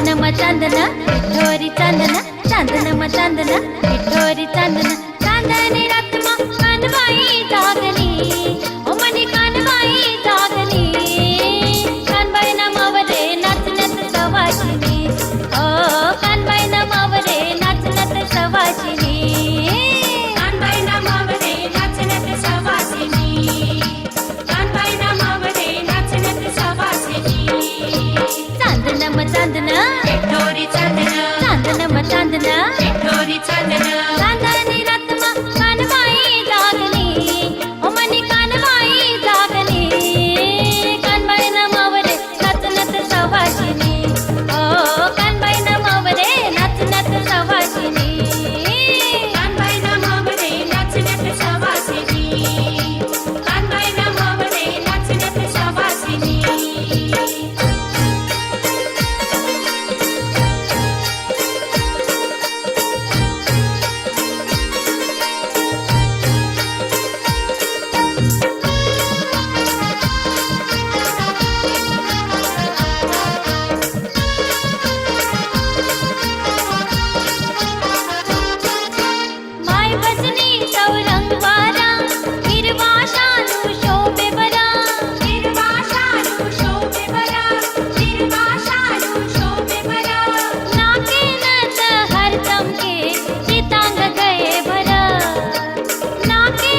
चांदन विठोरी चांदन चांदन चांदन विठोरी चांदन चांदनी रत्मा कानबाई जागली ओ मनी कानबाई जागली कानबाई नामावरे नाचनत सवाशिनी ओ कानबाई नामावरे नाचनत सवाशिनी कानबाई नामावरे नाचनत सवासिनी कानबाई नामावरे नाचनत सवासिनी चांदन चांदन विठोरी चांदन चांदन विठोरी चांदन चांदनी रत्मा कानबाई जागली ओ मनी कानबाई जागली कानबाई नामावरे नाचनत सवाशिनी ओ कानबाई नामावरे नाचनत सवाशिनी कानबाई नामावरे नाचनत सवासिनी कानबाई नामावरे नाचनत सवासिनी माय भजनी चौरंग वारा हिरवा शालू शोभे बरा हिरवा शालू शोभे बरा हिरवा शालू शोभे बरा नाके नथ हर चमके चितांग गए भरा नाके